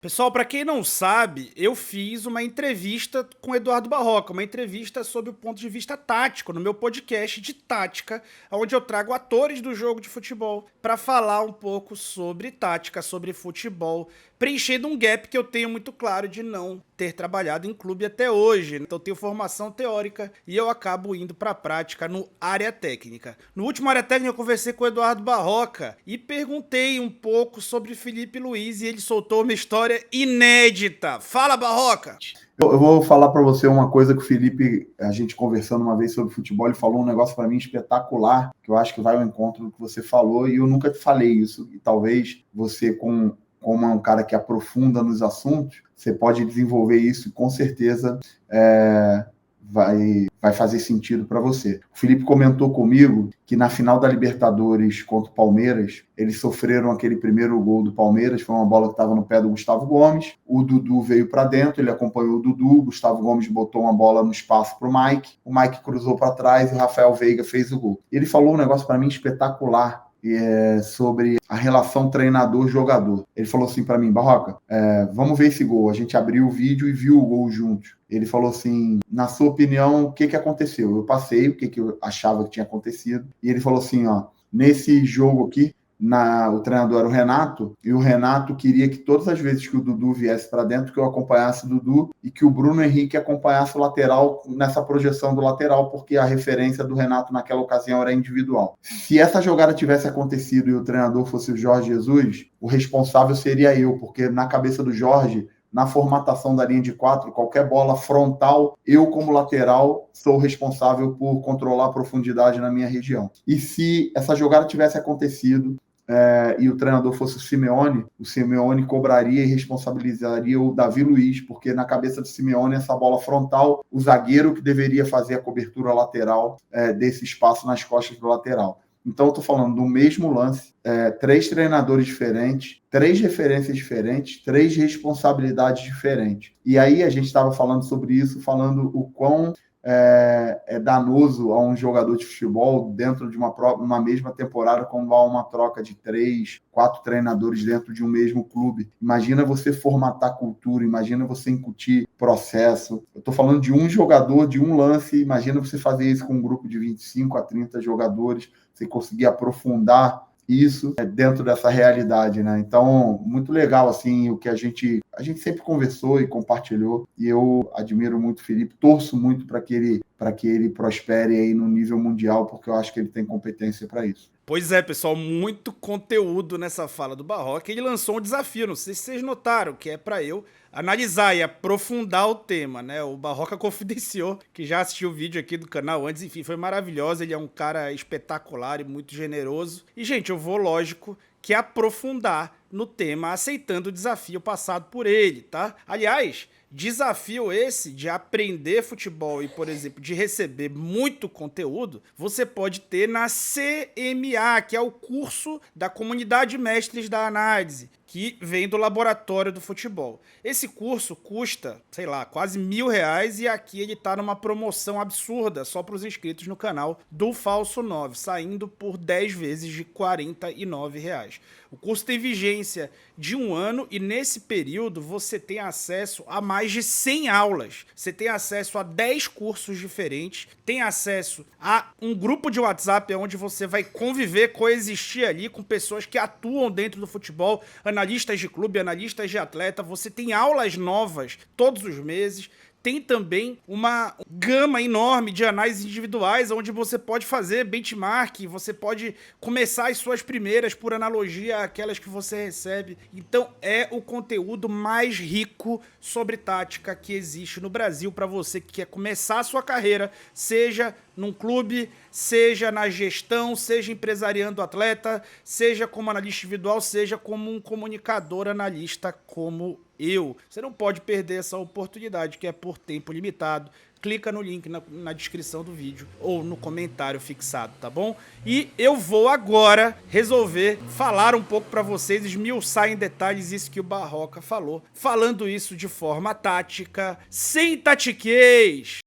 Pessoal, para quem não sabe, eu fiz uma entrevista com o Eduardo Barroca, uma entrevista sob o ponto de vista tático, no meu podcast de tática, onde eu trago atores do jogo de futebol para falar um pouco sobre tática, sobre futebol, preenchendo um gap que eu tenho muito claro de não ter trabalhado em clube até hoje. Então eu tenho formação teórica e eu acabo indo para a prática no área técnica. No último área técnica eu conversei com o Eduardo Barroca e perguntei um pouco sobre Felipe Luiz e ele soltou uma história inédita. Fala, Barroca! Eu vou falar para você uma coisa que o Felipe, a gente conversando uma vez sobre futebol, ele falou um negócio para mim espetacular, que eu acho que vai ao encontro do que você falou, e eu nunca te falei isso, e talvez você, como é um cara que aprofunda nos assuntos, você pode desenvolver isso e com certeza vai fazer sentido para você. O Felipe comentou comigo que na final da Libertadores contra o Palmeiras, eles sofreram aquele primeiro gol do Palmeiras, foi uma bola que estava no pé do Gustavo Gomes, o Dudu veio para dentro, ele acompanhou o Dudu, o Gustavo Gomes botou uma bola no espaço para o Mike cruzou para trás e o Rafael Veiga fez o gol. Ele falou um negócio para mim espetacular, sobre a relação treinador-jogador. Ele falou assim para mim: Barroca, vamos ver esse gol. A gente abriu o vídeo e viu o gol juntos. Ele falou assim: na sua opinião, o que aconteceu? Eu passei o que eu achava que tinha acontecido e ele falou assim: ó, nesse jogo aqui, o treinador era o Renato, e o Renato queria que todas as vezes que o Dudu viesse para dentro, que eu acompanhasse o Dudu e que o Bruno Henrique acompanhasse o lateral nessa projeção do lateral, porque a referência do Renato naquela ocasião era individual. Se essa jogada tivesse acontecido e o treinador fosse o Jorge Jesus, o responsável seria eu, porque na cabeça do Jorge, na formatação da linha de 4, qualquer bola frontal, eu como lateral sou responsável por controlar a profundidade na minha região. E se essa jogada tivesse acontecido e o treinador fosse o Simeone cobraria e responsabilizaria o Davi Luiz, porque na cabeça do Simeone essa bola frontal, o zagueiro que deveria fazer a cobertura lateral desse espaço nas costas do lateral. Então, eu estou falando do mesmo lance, 3 treinadores diferentes, 3 referências diferentes, 3 responsabilidades diferentes. E aí a gente estava falando sobre isso, falando o quão é danoso a um jogador de futebol dentro de uma mesma temporada, quando há uma troca de 3, 4 treinadores dentro de um mesmo clube. Imagina você formatar cultura, imagina você incutir processo. Eu estou falando de um jogador, de um lance, imagina você fazer isso com um grupo de 25 a 30 jogadores, você conseguir aprofundar isso dentro dessa realidade, né? Então, muito legal, assim, o que a gente sempre conversou e compartilhou, e eu admiro muito o Felipe, torço muito para que ele prospere aí no nível mundial, porque eu acho que ele tem competência para isso. Pois é, pessoal, muito conteúdo nessa fala do Barroca. Ele lançou um desafio, não sei se vocês notaram, que é para eu analisar e aprofundar o tema, né? O Barroca confidenciou que já assistiu o vídeo aqui do canal antes, enfim, foi maravilhoso. Ele é um cara espetacular e muito generoso. E, gente, eu vou, lógico, que aprofundar no tema, aceitando o desafio passado por ele, tá? Aliás, desafio esse de aprender futebol e, por exemplo, de receber muito conteúdo, você pode ter na CMA, que é o curso da Comunidade Mestres da Análise, que vem do Laboratório do Futebol. Esse curso custa, sei lá, quase R$1.000 e aqui ele tá numa promoção absurda só para os inscritos no canal do Falso 9, saindo por 10 vezes de R$49. O curso tem vigência de 1 ano e nesse período você tem acesso a mais de 100 aulas. Você tem acesso a 10 cursos diferentes, tem acesso a um grupo de WhatsApp onde você vai conviver, coexistir ali com pessoas que atuam dentro do futebol, analistas de clube, analistas de atleta. Você tem aulas novas todos os meses. Tem também uma gama enorme de análises individuais, onde você pode fazer benchmark, você pode começar as suas primeiras por analogia àquelas que você recebe. Então é o conteúdo mais rico sobre tática que existe no Brasil para você que quer começar a sua carreira, seja num clube, seja na gestão, seja empresariando atleta, seja como analista individual, seja como um comunicador analista como eu. Você não pode perder essa oportunidade, que é por tempo limitado. Clica no link na descrição do vídeo ou no comentário fixado, tá bom? E eu vou agora resolver falar um pouco para vocês, esmiuçar em detalhes isso que o Barroca falou, falando isso de forma tática, sem tatiquês.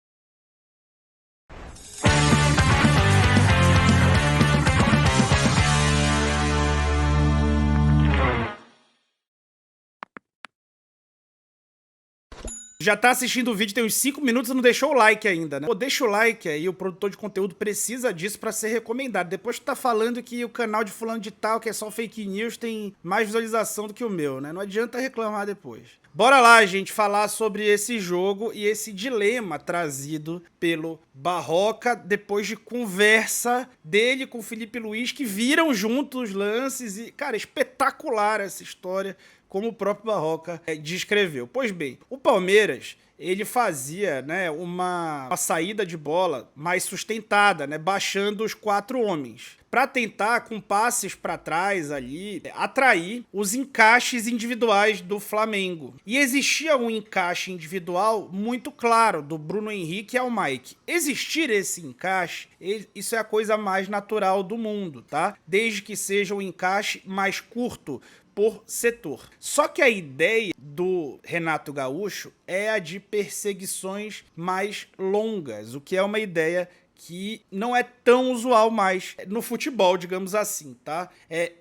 Já tá assistindo o vídeo tem uns 5 minutos e não deixou o like ainda, né? Pô, deixa o like aí, o produtor de conteúdo precisa disso pra ser recomendado. Depois tu tá falando que o canal de fulano de tal, que é só fake news, tem mais visualização do que o meu, né? Não adianta reclamar depois. Bora lá, gente, falar sobre esse jogo e esse dilema trazido pelo Barroca depois de conversa dele com o Felipe Luiz, que viram juntos os lances e, cara, espetacular essa história, como o próprio Barroca descreveu. Pois bem, o Palmeiras, ele fazia, né, uma saída de bola mais sustentada, né, baixando os 4 homens, para tentar, com passes para trás ali, atrair os encaixes individuais do Flamengo. E existia um encaixe individual muito claro, do Bruno Henrique ao Mike. Existir esse encaixe, isso é a coisa mais natural do mundo, tá? Desde que seja um encaixe mais curto por setor. Só que a ideia do Renato Gaúcho é a de perseguições mais longas, o que é uma ideia que não é tão usual mais no futebol, digamos assim, tá?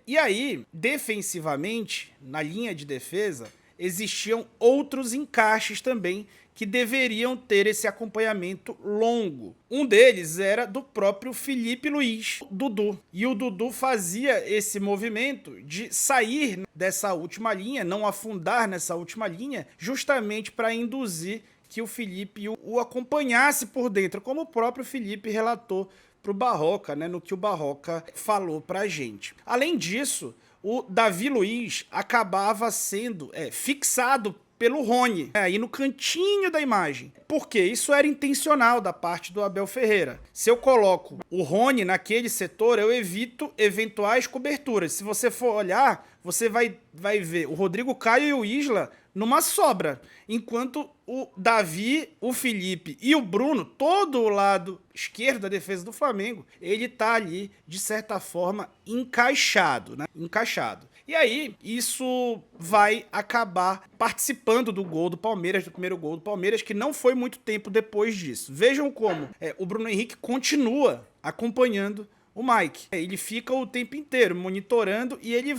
E aí, defensivamente, na linha de defesa, existiam outros encaixes também que deveriam ter esse acompanhamento longo. Um deles era do próprio Felipe Luiz, Dudu. E o Dudu fazia esse movimento de sair dessa última linha, não afundar nessa última linha, justamente para induzir que o Felipe o acompanhasse por dentro, como o próprio Felipe relatou para o Barroca, né, no que o Barroca falou para a gente. Além disso, o Davi Luiz acabava sendo fixado pelo Rony, aí no cantinho da imagem. Porque isso era intencional da parte do Abel Ferreira. Se eu coloco o Rony naquele setor, eu evito eventuais coberturas. Se você for olhar, você vai ver o Rodrigo Caio e o Isla numa sobra, enquanto o Davi, o Felipe e o Bruno, todo o lado esquerdo da defesa do Flamengo, ele tá ali, de certa forma, encaixado, né? Encaixado. E aí, isso vai acabar participando do gol do Palmeiras, do primeiro gol do Palmeiras, que não foi muito tempo depois disso. Vejam como o Bruno Henrique continua acompanhando o Mike. Ele fica o tempo inteiro monitorando e ele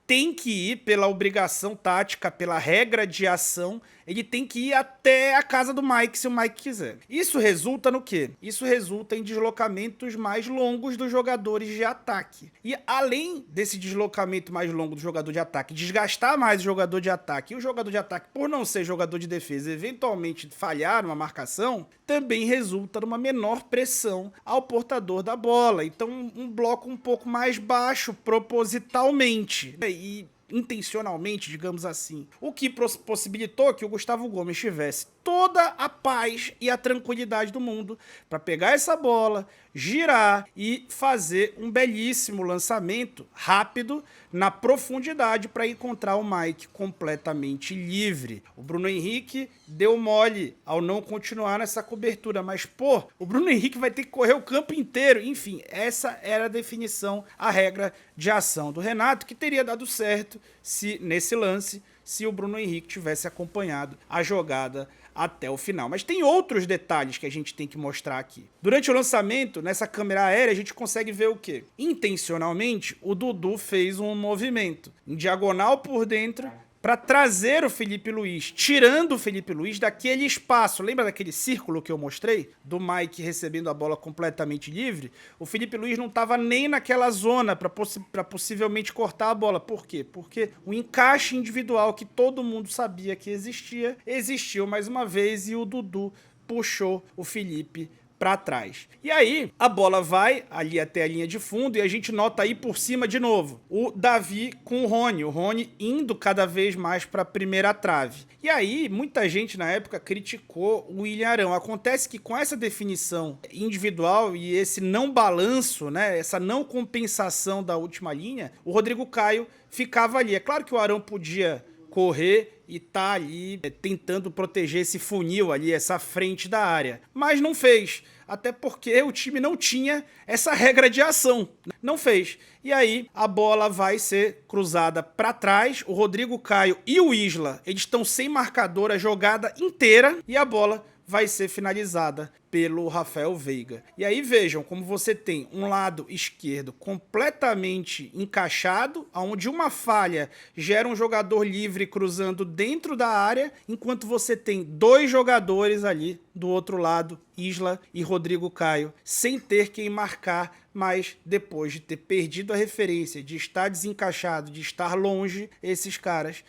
tem que ir pela obrigação tática, pela regra de ação, ele tem que ir até a casa do Mike, se o Mike quiser. Isso resulta no quê? Isso resulta em deslocamentos mais longos dos jogadores de ataque. E além desse deslocamento mais longo do jogador de ataque, desgastar mais o jogador de ataque, e o jogador de ataque, por não ser jogador de defesa, eventualmente falhar numa marcação, também resulta numa menor pressão ao portador da bola. Então, um bloco um pouco mais baixo, propositalmente. E intencionalmente, digamos assim. O que possibilitou que o Gustavo Gomes tivesse toda a paz e a tranquilidade do mundo para pegar essa bola, girar e fazer um belíssimo lançamento rápido na profundidade para encontrar o Mike completamente livre. O Bruno Henrique deu mole ao não continuar nessa cobertura, mas o Bruno Henrique vai ter que correr o campo inteiro. Enfim, essa era a definição, a regra de ação do Renato, que teria dado certo se nesse lance, se o Bruno Henrique tivesse acompanhado a jogada até o final. Mas tem outros detalhes que a gente tem que mostrar aqui. Durante o lançamento, nessa câmera aérea, a gente consegue ver o quê? Intencionalmente, o Dudu fez um movimento em diagonal por dentro para trazer o Felipe Luiz, tirando o Felipe Luiz daquele espaço. Lembra daquele círculo que eu mostrei? Do Mike recebendo a bola completamente livre? O Felipe Luiz não estava nem naquela zona para possivelmente cortar a bola. Por quê? Porque o encaixe individual que todo mundo sabia que existia, existiu mais uma vez e o Dudu puxou o Felipe para trás. E aí, a bola vai ali até a linha de fundo e a gente nota aí por cima de novo o Davi com o Rony indo cada vez mais para a primeira trave. E aí, muita gente na época criticou o William Arão. Acontece que com essa definição individual e esse não balanço, né, essa não compensação da última linha, o Rodrigo Caio ficava ali. É claro que o Arão podia correr e tá ali tentando proteger esse funil ali, essa frente da área. Mas não fez, até porque o time não tinha essa regra de ação. Não fez. E aí a bola vai ser cruzada para trás, o Rodrigo Caio e o Isla, eles estão sem marcador a jogada inteira e a bola vai ser finalizada pelo Rafael Veiga. E aí vejam como você tem um lado esquerdo completamente encaixado, onde uma falha gera um jogador livre cruzando dentro da área, enquanto você tem dois jogadores ali do outro lado, Isla e Rodrigo Caio, sem ter quem marcar, mas depois de ter perdido a referência, de estar desencaixado, de estar longe, esses caras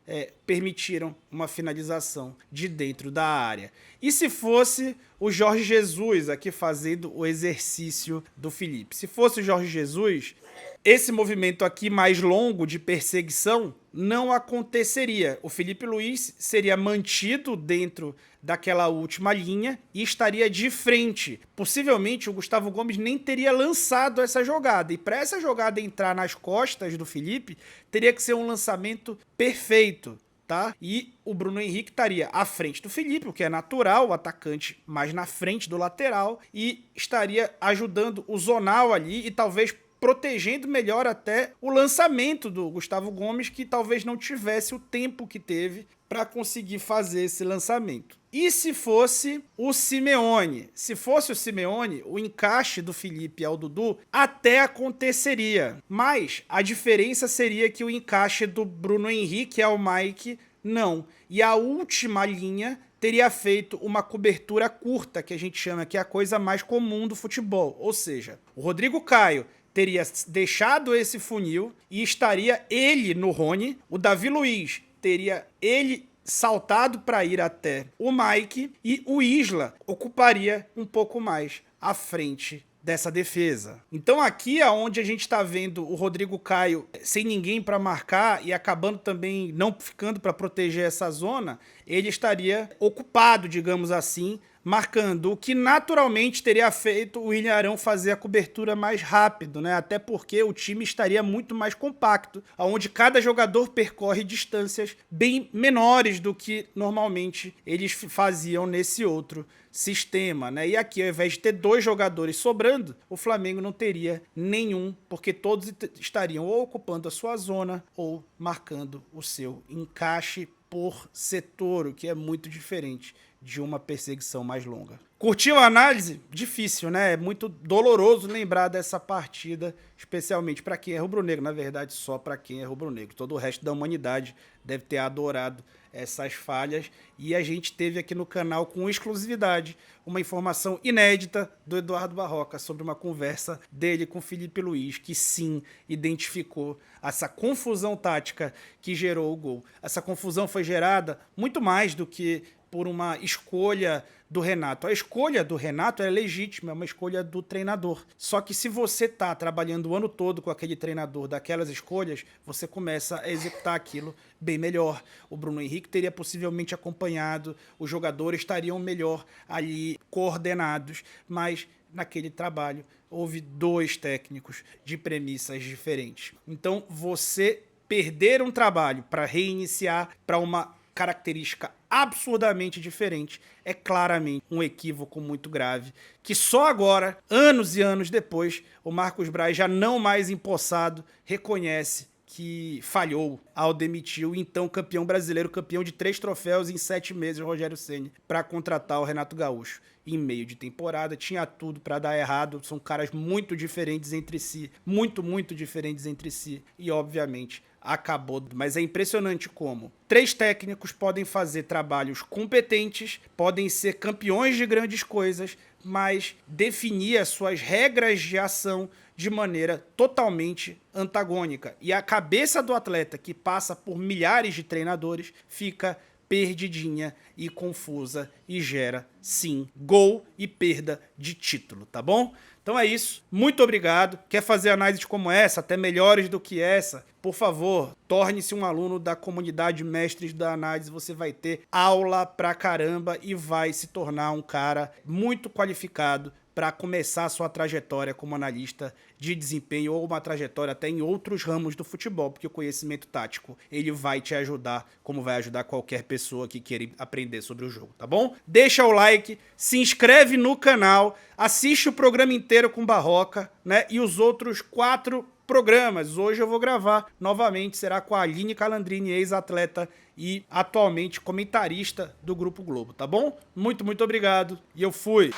permitiram uma finalização de dentro da área. E se fosse o Jorge Jesus aqui fazendo o exercício do Felipe? Se fosse o Jorge Jesus, esse movimento aqui mais longo de perseguição não aconteceria. O Felipe Luiz seria mantido dentro daquela última linha e estaria de frente. Possivelmente o Gustavo Gomes nem teria lançado essa jogada. E para essa jogada entrar nas costas do Felipe, teria que ser um lançamento perfeito, tá? E o Bruno Henrique estaria à frente do Felipe, o que é natural, o atacante mais na frente do lateral, e estaria ajudando o zonal ali e talvez protegendo melhor até o lançamento do Gustavo Gomes, que talvez não tivesse o tempo que teve para conseguir fazer esse lançamento. E se fosse o Simeone? Se fosse o Simeone, o encaixe do Felipe ao Dudu até aconteceria. Mas a diferença seria que o encaixe do Bruno Henrique ao Mike, não. E a última linha teria feito uma cobertura curta, que a gente chama que é a coisa mais comum do futebol. Ou seja, o Rodrigo Caio teria deixado esse funil e estaria ele no Rony, o Davi Luiz teria ele saltado para ir até o Mike e o Isla ocuparia um pouco mais à frente dessa defesa. Então aqui é onde a gente está vendo o Rodrigo Caio sem ninguém para marcar e acabando também não ficando para proteger essa zona, ele estaria ocupado, digamos assim, marcando, o que naturalmente teria feito o William Arão fazer a cobertura mais rápido, né? Até porque o time estaria muito mais compacto, onde cada jogador percorre distâncias bem menores do que normalmente eles faziam nesse outro sistema, né? E aqui, ao invés de ter dois jogadores sobrando, o Flamengo não teria nenhum, porque todos estariam ou ocupando a sua zona ou marcando o seu encaixe por setor, o que é muito diferente de uma perseguição mais longa. Curtiu a análise? Difícil, né? É muito doloroso lembrar dessa partida, especialmente para quem é rubro-negro. Na verdade, só para quem é rubro-negro. Todo o resto da humanidade deve ter adorado essas falhas. E a gente teve aqui no canal, com exclusividade, uma informação inédita do Eduardo Barroca sobre uma conversa dele com Felipe Luiz, que sim, identificou essa confusão tática que gerou o gol. Essa confusão foi gerada muito mais do que por uma escolha do Renato. A escolha do Renato é legítima, é uma escolha do treinador. Só que se você está trabalhando o ano todo com aquele treinador daquelas escolhas, você começa a executar aquilo bem melhor. O Bruno Henrique teria possivelmente acompanhado, os jogadores estariam melhor ali coordenados, mas naquele trabalho houve dois técnicos de premissas diferentes. Então você perder um trabalho para reiniciar para uma característica absurdamente diferente é claramente um equívoco muito grave, que só agora, anos e anos depois, o Marcos Braz, já não mais empossado, reconhece que falhou ao demitir o então campeão brasileiro, campeão de 3 troféus em 7 meses, Rogério Ceni, para contratar o Renato Gaúcho. Em meio de temporada, tinha tudo para dar errado, são caras muito diferentes entre si, muito diferentes entre si, e obviamente acabou. Mas é impressionante como 3 técnicos podem fazer trabalhos competentes, podem ser campeões de grandes coisas, mas definir as suas regras de ação de maneira totalmente antagônica. E a cabeça do atleta, que passa por milhares de treinadores, fica perdidinha e confusa e gera, sim, gol e perda de título, tá bom? Então é isso, muito obrigado. Quer fazer análises como essa, até melhores do que essa? Por favor, torne-se um aluno da comunidade Mestres da Análise, você vai ter aula pra caramba e vai se tornar um cara muito qualificado para começar a sua trajetória como analista de desempenho ou uma trajetória até em outros ramos do futebol, porque o conhecimento tático, ele vai te ajudar, como vai ajudar qualquer pessoa que queira aprender sobre o jogo, tá bom? Deixa o like, se inscreve no canal, assiste o programa inteiro com Barroca, né? E os outros 4 programas. Hoje eu vou gravar novamente, será com a Aline Calandrini, ex-atleta e atualmente comentarista do Grupo Globo, tá bom? Muito obrigado e eu fui!